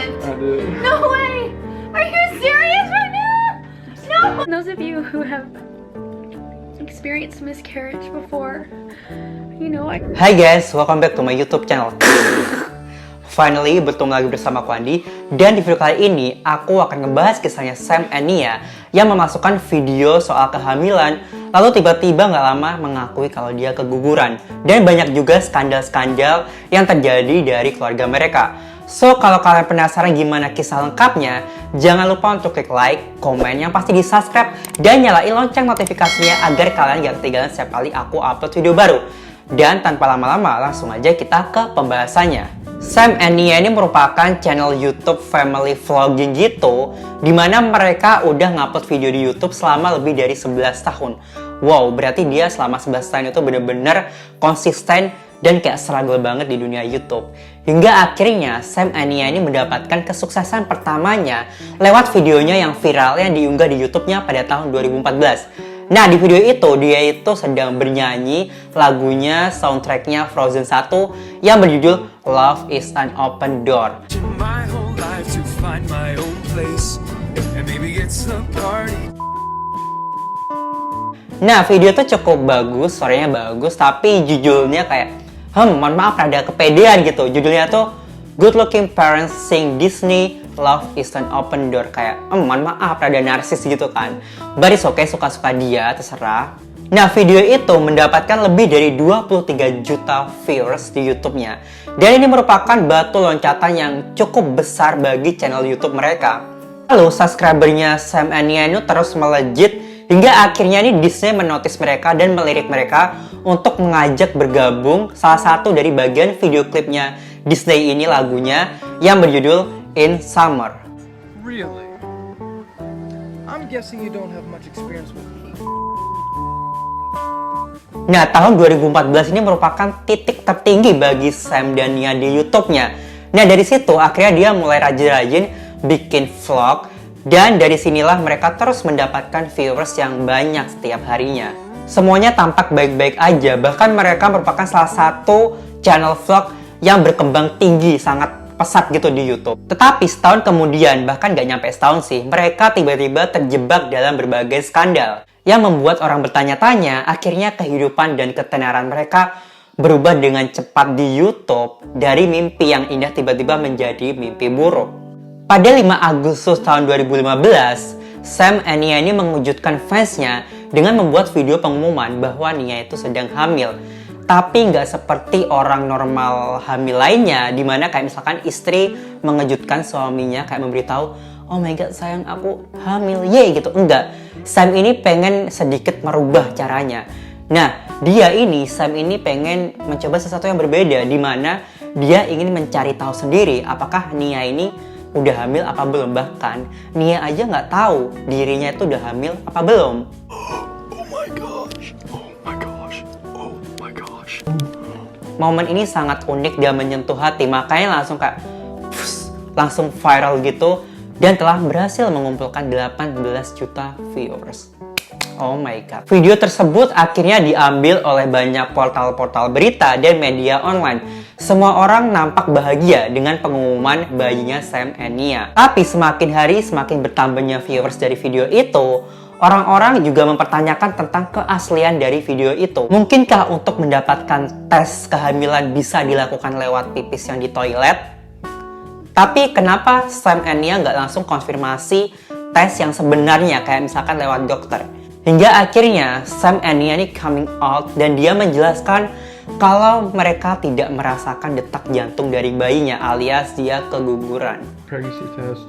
pregnant. No way. Are you serious right now? No. Those of you who have experienced miscarriage before, you know Hi guys, welcome back to my YouTube channel. Finally, bertemu lagi bersama aku Andi. Dan di video kali ini, aku akan ngebahas kisahnya Sam and Nia yang memasukkan video soal kehamilan, lalu tiba-tiba gak lama mengakui kalau dia keguguran. Dan banyak juga skandal-skandal yang terjadi dari keluarga mereka. So, kalau kalian penasaran gimana kisah lengkapnya, jangan lupa untuk klik like, komen, yang pasti di subscribe, dan nyalain lonceng notifikasinya agar kalian gak ketinggalan setiap kali aku upload video baru. Dan tanpa lama-lama, langsung aja kita ke pembahasannya. Sam and Nia ini merupakan channel YouTube family vlogging gitu, dimana mereka udah ngupload video di YouTube selama lebih dari 11 tahun. Wow, berarti dia selama 11 tahun itu bener-bener konsisten dan kayak struggle banget di dunia YouTube. Hingga akhirnya Sam and Nia ini mendapatkan kesuksesan pertamanya lewat videonya yang viral yang diunggah di YouTube-nya pada tahun 2014. Nah, di video itu dia itu sedang bernyanyi lagunya soundtracknya Frozen 1 yang berjudul Love is an Open Door. Nah, video itu cukup bagus, suaranya bagus, tapi judulnya kayak mohon maaf rada kepedean gitu. Judulnya tuh Good Looking Parents Sing Disney Love is an Open Door. Kayak mohon maaf rada narsis gitu kan. Baris oke, suka-suka dia, terserah. Nah, video itu mendapatkan lebih dari 23 juta viewers di YouTube-nya. Dan ini merupakan batu loncatan yang cukup besar bagi channel YouTube mereka. Lalu subscribernya Sam and Nia itu terus melejit hingga akhirnya ini Disney menotis mereka dan melirik mereka untuk mengajak bergabung salah satu dari bagian video klipnya Disney ini, lagunya yang berjudul In Summer. Really? I'm guessing you don't have much experience with heat. Nah, tahun 2014 ini merupakan titik tertinggi bagi Sam dan Nia di YouTube-nya. Nah, dari situ akhirnya dia mulai rajin-rajin bikin vlog, dan dari sinilah mereka terus mendapatkan viewers yang banyak setiap harinya. Semuanya tampak baik-baik aja, bahkan mereka merupakan salah satu channel vlog yang berkembang tinggi, sangat pesat gitu di YouTube. Tetapi setahun kemudian, bahkan gak nyampe setahun sih, mereka tiba-tiba terjebak dalam berbagai skandal yang membuat orang bertanya-tanya. Akhirnya kehidupan dan ketenaran mereka berubah dengan cepat di YouTube. Dari mimpi yang indah tiba-tiba menjadi mimpi buruk. Pada 5 Agustus tahun 2015, Sam and Nia ini mengejutkan fansnya dengan membuat video pengumuman bahwa Nia itu sedang hamil. Tapi nggak seperti orang normal hamil lainnya, dimana kayak misalkan istri mengejutkan suaminya kayak memberitahu, oh my god sayang aku hamil, ye gitu. Enggak, Sam ini pengen sedikit merubah caranya. Nah, Sam ini pengen mencoba sesuatu yang berbeda, dimana dia ingin mencari tahu sendiri apakah Nia ini udah hamil apa belum. Bahkan Nia aja nggak tahu dirinya itu udah hamil apa belum. Momen ini sangat unik dan menyentuh hati, makanya langsung viral gitu dan telah berhasil mengumpulkan 18 juta viewers. Oh my god. Video tersebut akhirnya diambil oleh banyak portal-portal berita dan media online. Semua orang nampak bahagia dengan pengumuman bayinya Sam and Nia. Tapi semakin hari semakin bertambahnya viewers dari video itu, orang-orang juga mempertanyakan tentang keaslian dari video itu. Mungkinkah untuk mendapatkan tes kehamilan bisa dilakukan lewat pipis yang di toilet? Tapi kenapa Sam and Nia nggak langsung konfirmasi tes yang sebenarnya, kayak misalkan lewat dokter? Hingga akhirnya Sam and Nia ini coming out dan dia menjelaskan kalau mereka tidak merasakan detak jantung dari bayinya, alias dia keguguran. Pregnancy test.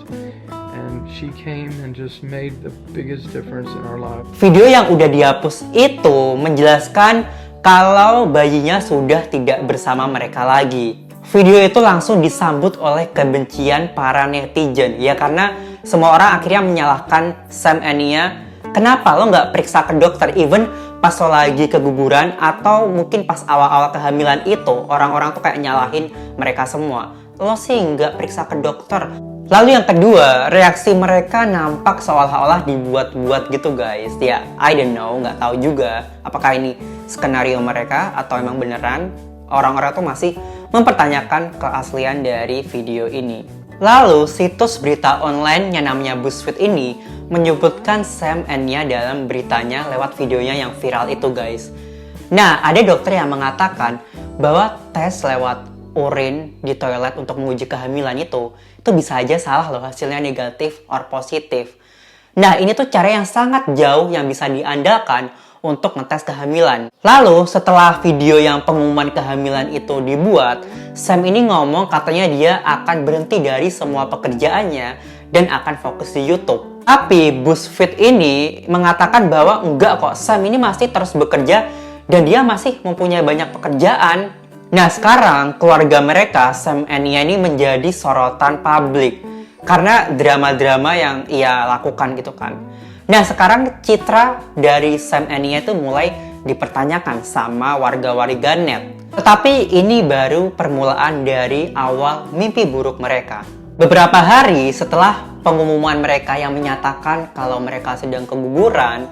And she came and just made the biggest difference in our life. Video yang udah dihapus itu menjelaskan kalau bayinya sudah tidak bersama mereka lagi. Video itu langsung disambut oleh kebencian para netizen. Ya karena semua orang akhirnya menyalahkan Sam and Nia. Kenapa lo nggak periksa ke dokter even pas lo lagi keguguran, atau mungkin pas awal-awal kehamilan itu orang-orang tuh kayak nyalahin mereka semua. Lo sih nggak periksa ke dokter. Lalu yang kedua, reaksi mereka nampak seolah-olah dibuat-buat gitu guys. Ya, I don't know, nggak tahu juga apakah ini skenario mereka atau emang beneran. Orang-orang tuh masih mempertanyakan keaslian dari video ini. Lalu, situs berita online yang namanya BuzzFeed ini menyebutkan Sam and Nia dalam beritanya lewat videonya yang viral itu, guys. Nah, ada dokter yang mengatakan bahwa tes lewat urin di toilet untuk menguji kehamilan itu bisa aja salah loh, hasilnya negatif or positif. Nah, ini tuh cara yang sangat jauh yang bisa diandalkan untuk ngetes kehamilan. Lalu, setelah video yang pengumuman kehamilan itu dibuat, Sam ini ngomong katanya dia akan berhenti dari semua pekerjaannya dan akan fokus di YouTube. Tapi BuzzFeed ini mengatakan bahwa enggak kok, Sam ini masih terus bekerja dan dia masih mempunyai banyak pekerjaan. Nah, sekarang keluarga mereka, Sam and Nia ini menjadi sorotan publik karena drama-drama yang ia lakukan gitu kan. Nah, sekarang citra dari Sam and Nia itu mulai dipertanyakan sama warga-warganet. Tetapi ini baru permulaan dari awal mimpi buruk mereka. Beberapa hari setelah pengumuman mereka yang menyatakan kalau mereka sedang keguguran,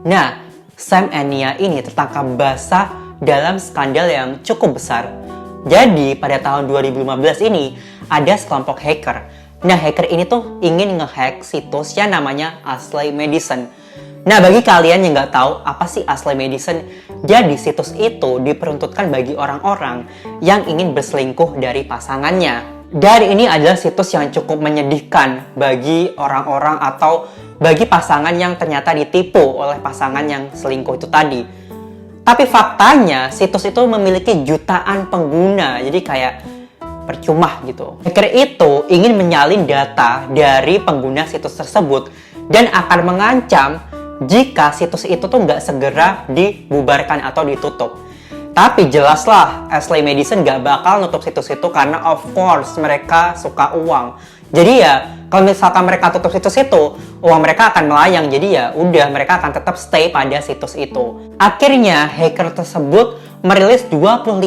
nah, Sam and Nia ini tertangkap basah dalam skandal yang cukup besar. Jadi, pada tahun 2015 ini, ada sekelompok hacker. Nah, hacker ini tuh ingin ngehack situs yang namanya Ashley Madison. Nah, bagi kalian yang nggak tahu apa sih Ashley Madison, jadi situs itu diperuntukkan bagi orang-orang yang ingin berselingkuh dari pasangannya. Dan ini adalah situs yang cukup menyedihkan bagi orang-orang atau bagi pasangan yang ternyata ditipu oleh pasangan yang selingkuh itu tadi. Tapi faktanya, situs itu memiliki jutaan pengguna, jadi kayak percuma gitu. Hacker itu ingin menyalin data dari pengguna situs tersebut dan akan mengancam jika situs itu tuh nggak segera dibubarkan atau ditutup. Tapi jelaslah, Ashley Madison nggak bakal nutup situs itu karena of course mereka suka uang. Jadi ya, kalau misalkan mereka tutup situs itu, uang mereka akan melayang. Jadi ya udah, mereka akan tetap stay pada situs itu. Akhirnya, hacker tersebut merilis 25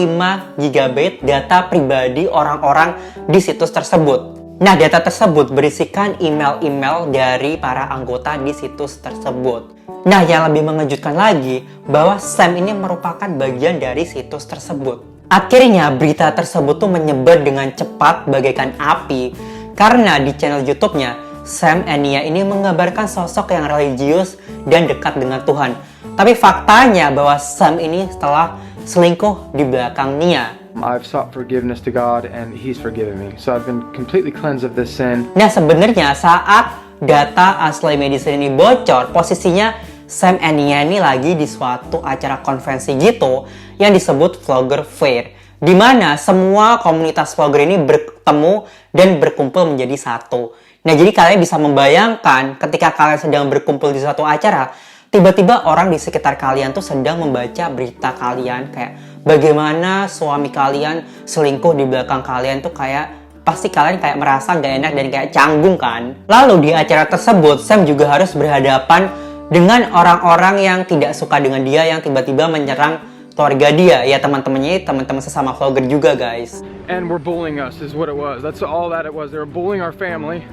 GB data pribadi orang-orang di situs tersebut. Nah, data tersebut berisikan email-email dari para anggota di situs tersebut. Nah, yang lebih mengejutkan lagi, bahwa Sam ini merupakan bagian dari situs tersebut. Akhirnya, berita tersebut tuh menyebar dengan cepat bagaikan api, karena di channel YouTube-nya, Sam and Nia ini mengabarkan sosok yang religius dan dekat dengan Tuhan. Tapi faktanya bahwa Sam ini telah selingkuh di belakang Nia. I've sought forgiveness to God and He's forgiven me. So I've been completely cleansed of this sin. Nah, sebenarnya saat data Ashley Madison ini bocor, posisinya Sam and Nia ini lagi di suatu acara konvensi gitu yang disebut Vlogger Fair, di mana semua komunitas vlogger ini bertemu dan berkumpul menjadi satu. Nah, jadi kalian bisa membayangkan ketika kalian sedang berkumpul di suatu acara, tiba-tiba orang di sekitar kalian tuh sedang membaca berita kalian, kayak bagaimana suami kalian selingkuh di belakang kalian tuh kayak pasti kalian kayak merasa gak enak dan kayak canggung kan. Lalu di acara tersebut, Sam juga harus berhadapan dengan orang-orang yang tidak suka dengan dia, yang tiba-tiba menyerang keluarga dia, ya teman-temannya, teman-teman sesama vlogger juga, guys. And were bullying us is what it was. That's all that it was. They were bullying our family.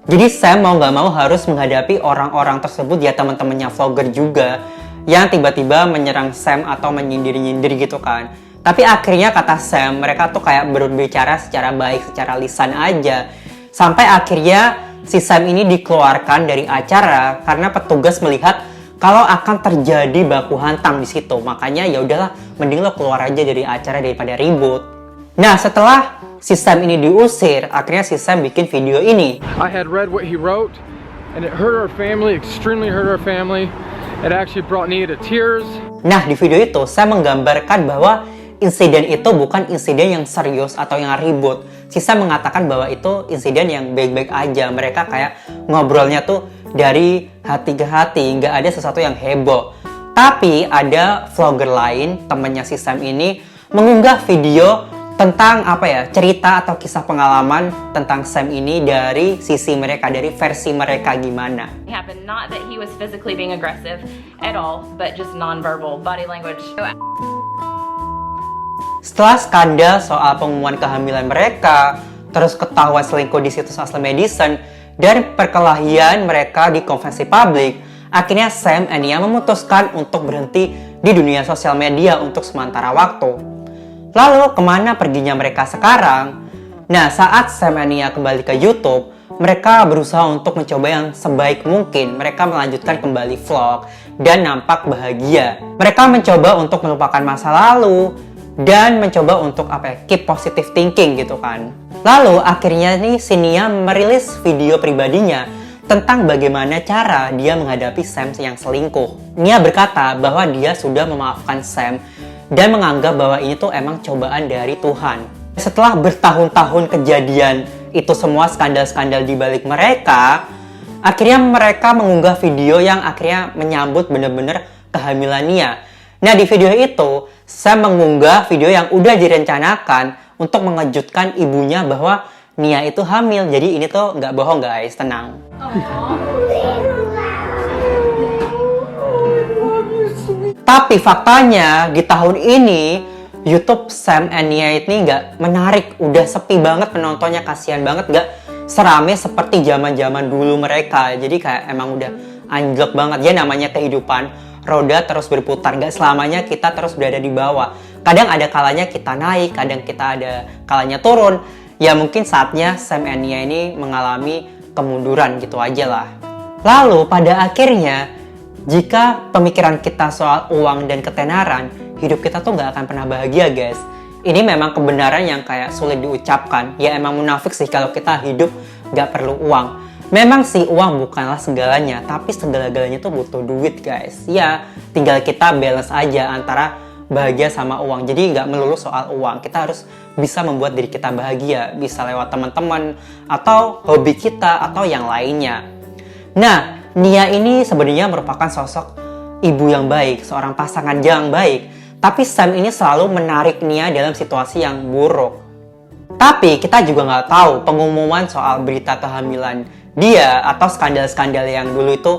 Jadi Sam mau gak mau harus menghadapi orang-orang tersebut, ya teman-temannya vlogger juga, yang tiba-tiba menyerang Sam atau menyindir-nyindir gitu kan. Tapi akhirnya kata Sam, mereka tuh kayak berbicara secara baik, secara lisan aja. Sampai akhirnya si Sam ini dikeluarkan dari acara karena petugas melihat kalau akan terjadi baku hantam di situ. Makanya ya udahlah, mending lo keluar aja dari acara daripada ribut. Nah, setelah si Sam ini diusir, akhirnya si Sam bikin video ini. I had read what he wrote and it hurt our family, extremely hurt our family. It actually brought Nia to tears. Nah, di video itu Sam menggambarkan bahwa insiden itu bukan insiden yang serius atau yang ribut. Si Sam mengatakan bahwa itu insiden yang baik-baik aja. Mereka kayak ngobrolnya tuh dari hati ke hati, nggak ada sesuatu yang heboh. Tapi ada vlogger lain, temannya si Sam ini, mengunggah video tentang cerita atau kisah pengalaman tentang Sam ini dari sisi mereka, dari versi mereka gimana. Happened not that he was physically being aggressive at all, but just nonverbal body language. Setelah skandal soal pengumuman kehamilan mereka, terus ketahuan selingkuh di situs Ashley Madison, dan perkelahian mereka di konvensi publik, akhirnya Sam and Nia memutuskan untuk berhenti di dunia sosial media untuk sementara waktu. Lalu kemana perginya mereka sekarang? Nah, saat Sam dan Nia kembali ke YouTube, mereka berusaha untuk mencoba yang sebaik mungkin. Mereka melanjutkan kembali vlog dan nampak bahagia. Mereka mencoba untuk melupakan masa lalu dan mencoba untuk keep positive thinking gitu kan. Lalu akhirnya nih si Nia merilis video pribadinya tentang bagaimana cara dia menghadapi Sam yang selingkuh. Nia berkata bahwa dia sudah memaafkan Sam dan menganggap bahwa ini tuh emang cobaan dari Tuhan. Setelah bertahun-tahun kejadian itu semua skandal-skandal di balik mereka, akhirnya mereka mengunggah video yang akhirnya menyambut bener-bener kehamilan Nia. Nah, di video itu Sam mengunggah video yang udah direncanakan untuk mengejutkan ibunya bahwa Nia itu hamil. Jadi ini tuh nggak bohong guys, tenang. Tapi faktanya di tahun ini YouTube Sam and Nia ini nggak menarik, udah sepi banget penontonnya, kasihan banget, nggak serame seperti zaman-zaman dulu mereka. Jadi kayak emang udah anjlok banget. Ya namanya kehidupan, roda terus berputar, nggak selamanya kita terus berada di bawah. Kadang ada kalanya kita naik, kadang kita ada kalanya turun. Ya mungkin saatnya Sam and Nia ini mengalami kemunduran gitu aja lah. Lalu pada akhirnya, jika pemikiran kita soal uang dan ketenaran, hidup kita tuh nggak akan pernah bahagia guys. Ini memang kebenaran yang kayak sulit diucapkan. Ya emang munafik sih kalau kita hidup nggak perlu uang. Memang sih uang bukanlah segalanya, tapi segala-galanya tuh butuh duit guys. Ya tinggal kita balance aja antara bahagia sama uang. Jadi nggak melulu soal uang. Kita harus bisa membuat diri kita bahagia. Bisa lewat teman-teman, atau hobi kita, atau yang lainnya. Nah, Nia ini sebenarnya merupakan sosok ibu yang baik, seorang pasangan yang baik. Tapi Sam ini selalu menarik Nia dalam situasi yang buruk. Tapi kita juga nggak tahu pengumuman soal berita kehamilan dia atau skandal-skandal yang dulu itu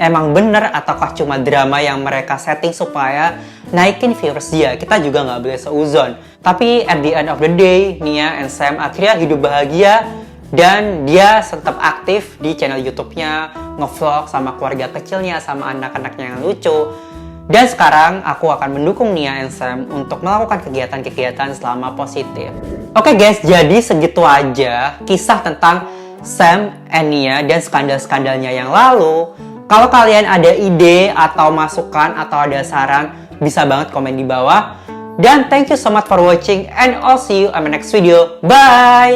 emang bener ataukah cuma drama yang mereka setting supaya naikin viewers dia. Kita juga nggak boleh seuzon. Tapi at the end of the day, Nia and Sam akhirnya hidup bahagia dan dia tetap aktif di channel YouTube-nya, ngevlog sama keluarga kecilnya, sama anak-anaknya yang lucu. Dan sekarang aku akan mendukung Nia and Sam untuk melakukan kegiatan-kegiatan selama positif. Oke guys, jadi segitu aja kisah tentang Sam and Nia dan skandal-skandalnya yang lalu. Kalau kalian ada ide atau masukan atau ada saran, bisa banget komen di bawah. Dan thank you so much for watching and I'll see you on my next video. Bye!